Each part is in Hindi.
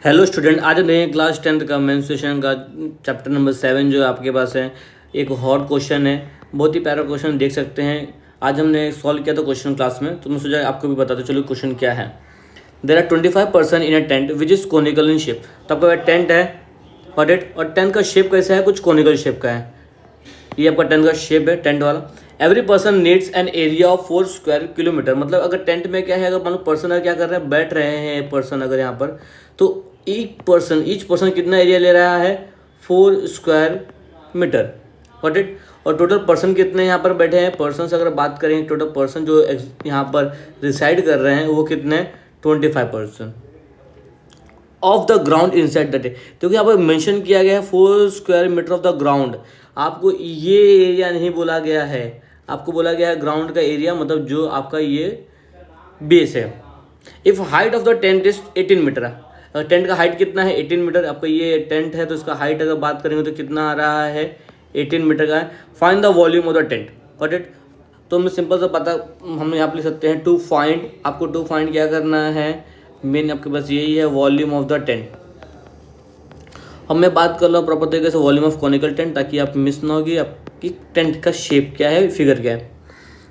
हेलो स्टूडेंट, आज हम देखेंगे क्लास 10th का मेंस्ट्रुएशन का चैप्टर नंबर 7 जो आपके पास है। एक हॉट क्वेश्चन है, बहुत ही प्यारा क्वेश्चन देख सकते हैं। आज हमने सॉल्व किया था क्वेश्चन क्लास में, तो मैं सोचा आपको भी बताते चलो क्वेश्चन क्या है। There are 25 person in a tent which is conical in shape. तो आपका टेंट है हॉट इट, और टेंट का शेप कैसा है, कुछ कोनिकल शेप का है। ये आपका टेंट का शेप है, टेंट वाला। Every person needs an area of 4 square kilometre. मतलब अगर टेंट में क्या है, अगर मान लो पर्सन अगर क्या कर रहे हैं, बैठ रहे हैं पर्सन अगर यहाँ पर, तो ईच पर्सन कितना एरिया ले रहा है, 4 स्क्वायर मीटर। Got it. और टोटल पर्सन कितने यहाँ पर बैठे हैं, पर्सन अगर बात करें टोटल पर्सन जो यहाँ पर रिसाइड कर रहे हैं वो कितने, 25% of the ground inside the tent. क्योंकि यहाँ पर मेंशन किया गया है 4 square metre of the ground. आपको ये एरिया नहीं बोला गया है, आपको बोला गया है ग्राउंड का एरिया, मतलब जो आपका ये बेस है। If height of the tent is 18 metre. Tent का हाइट कितना है, 18 मीटर। आपका ये टेंट है तो इसका हाइट अगर बात करेंगे तो कितना आ रहा है, 18 मीटर का है। Find the volume of the tent. Got it. तो हमें सिंपल सा पता हम यहाँ पर लिख सकते हैं टू फाइंड। आपको टू फाइंड क्या करना है, मेन आपके पास यही है, वॉल्यूम ऑफ द टेंट। अब मैं बात कर रहा हूँ प्रॉपर तरीके से वॉल्यूम ऑफ कॉनिकल टेंट, ताकि आप मिस ना होगी आपकी टेंट का शेप क्या है, फिगर क्या है।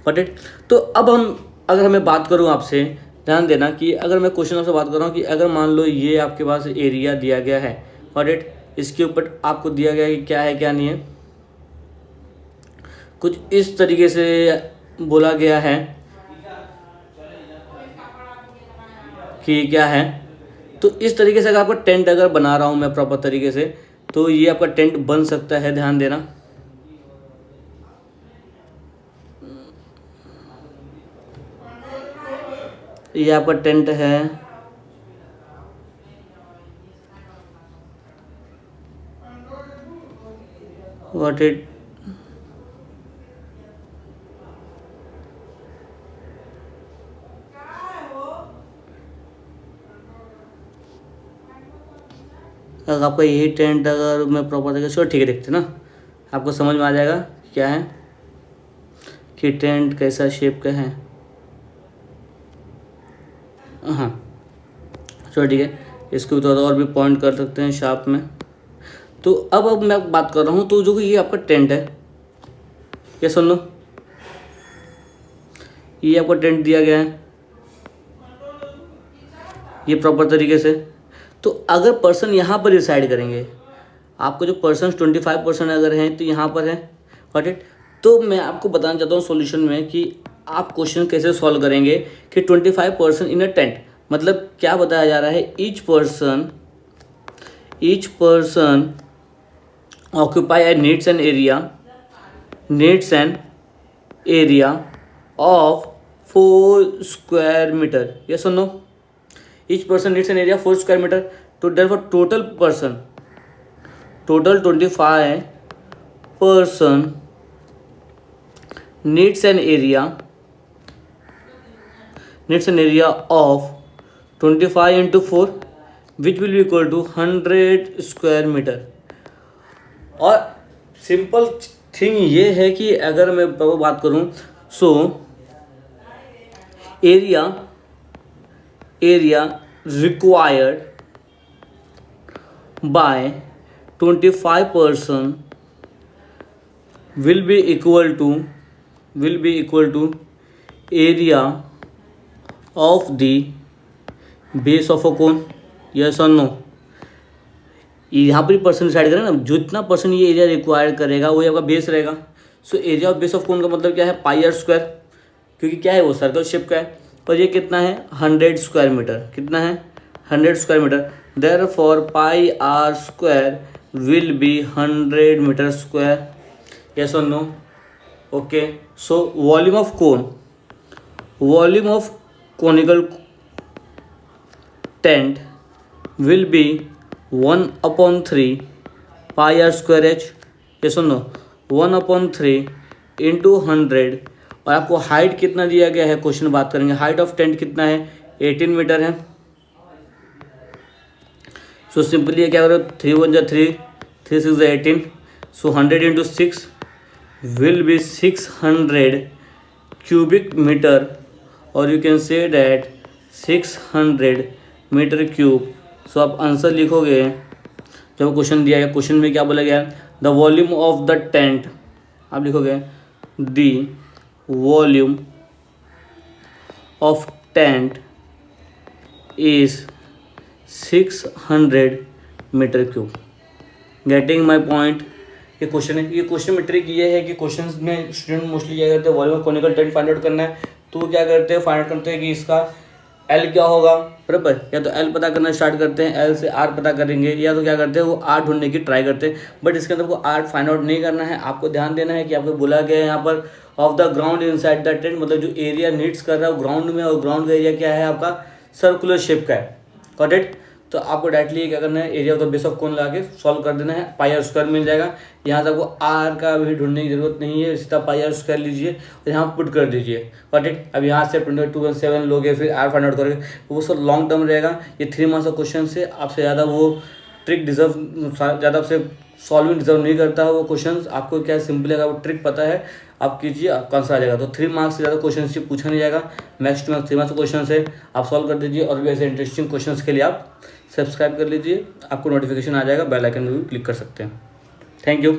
Got it. तो अब अगर मैं बात करूँ आपसे, ध्यान देना कि अगर मैं क्वेश्चन आपसे बात कर रहा हूँ कि अगर मान लो ये आपके पास एरिया दिया गया है, गॉट इट, इसके ऊपर आपको दिया गया है कि क्या है क्या नहीं है, कुछ इस तरीके से बोला गया है कि क्या है। तो इस तरीके से अगर आपका टेंट अगर बना रहा हूँ मैं प्रॉपर तरीके से, तो ये आपका टेंट बन सकता है। ध्यान देना, ये आपका टेंट है, व्हाट इट, अगर आपका यही टेंट अगर मैं प्रॉपर तरीके से, ठीक है देखते ना, आपको समझ में आ जाएगा क्या है कि टेंट कैसा शेप का है। हाँ चलो ठीक है, इसको भी थोड़ा और भी पॉइंट कर सकते हैं शार्प में। तो अब मैं बात कर रहा हूँ, तो जो ये आपका टेंट है, ये सुन लो, ये आपका टेंट दिया गया है ये प्रॉपर तरीके से। तो अगर पर्सन यहाँ पर रिसाइड करेंगे, आपको जो पर्सन 25% अगर हैं तो यहाँ पर है, गॉट इट। तो मैं आपको बताना चाहता हूँ सॉल्यूशन में कि आप क्वेश्चन कैसे सॉल्व करेंगे कि 25% इन अ टेंट, मतलब क्या बताया जा रहा है, each person occupy a needs an area of 4 square metre. ये सुनो, each person needs an area 4 square metre. तो therefore total 25 person needs an area of 25 into 4 which will be equal to 100 square metre. और सिंपल थिंग ये है कि अगर मैं बात करूं, so area required by 25% will be equal to area of the base of a cone। yes or no। यहाँ पर पर्सन डिसाइड करें ना, जितना पर्सन ये एरिया रिक्वायर करेगा वही आपका बेस रहेगा। So area of base of cone का मतलब क्या है, पाई आर स्क्वायर, क्योंकि क्या है वो सर्कल शेप का है। और ये कितना है, 100 स्क्वायर मीटर। कितना है, 100 square metre. Therefore pi R square will be 100 metre square. Yes or no. Okay. So volume of conical tent will be 1/3 pi R square H. Yes or no, 1/3 into 100। और आपको हाइट कितना दिया गया है, क्वेश्चन बात करेंगे, हाइट ऑफ टेंट कितना है, 18 मीटर है। सो सिंपली क्या करो, 3 1 जा 3, 3 6 जा 18। सो 100 into 6 will be 600 cubic meter, or you can say that 600 meter cube सो आप आंसर लिखोगे, जब क्वेश्चन दिया है, क्वेश्चन में क्या बोला गया है, the volume of the tent, आप लिखोगे the volume of tent is 600 metre cube. Getting my point. ये क्वेश्चन है, ये क्वेश्चन में ट्रिक ये है कि क्वेश्चन में स्टूडेंट मोस्टली क्या करते हैं, volume of conical tent find out करना है, तो क्या करते हैं, फाइंड आउट करते हैं कि इसका एल क्या होगा, बराबर, या तो एल पता करना स्टार्ट करते हैं, एल से आर पता करेंगे, या तो क्या करते हैं वो आर ढूंढने की ट्राई करते हैं। बट इसके अंदर को आर फाइंड आउट नहीं करना है, आपको ध्यान देना है कि आपको बोला गया है यहाँ पर of the ground inside the tent, मतलब जो एरिया नीड्स कर रहा है वो ग्राउंड में, और ग्राउंड का एरिया क्या है आपका सर्कुलर शेप का है, गॉट इट। तो आपको डायरेक्टली क्या करना है, area of the base of cone लगा के सॉल्व कर देना है, पाई आर स्क्वायर मिल जाएगा। यहाँ तक वो आर का भी ढूंढने की जरूरत नहीं है, सीधा पाई आर स्क्वायर लीजिए और यहाँ पुट कर दीजिए, गॉट इट। अब यहाँ से 2217 लोगे, फिर आर फाइंड आउट करोगे, वो सब लॉन्ग टर्म रहेगा। ये 3 मार्क्स का क्वेश्चन से आपसे ज़्यादा वो ट्रिक डिजर्व, ज़्यादा आपसे सॉल्विंग डिजर्व नहीं करता है वो क्वेश्चन। आपको क्या सिंपल है, वो ट्रिक पता है, आप कीजिए, आपका आंसर आ जाएगा। तो 3 मार्क्स से ज़्यादा क्वेश्चन से पूछा नहीं जाएगा, मैक्स टू मैक्स 3 मार्क्स का क्वेश्चन है, आप सॉल्व कर दीजिए। और भी ऐसे इंटरेस्टिंग क्वेश्चन के लिए आप सब्सक्राइब कर लीजिए, आपको नोटिफिकेशन आ जाएगा, बेल आइकन में भी क्लिक कर सकते हैं। Thank you.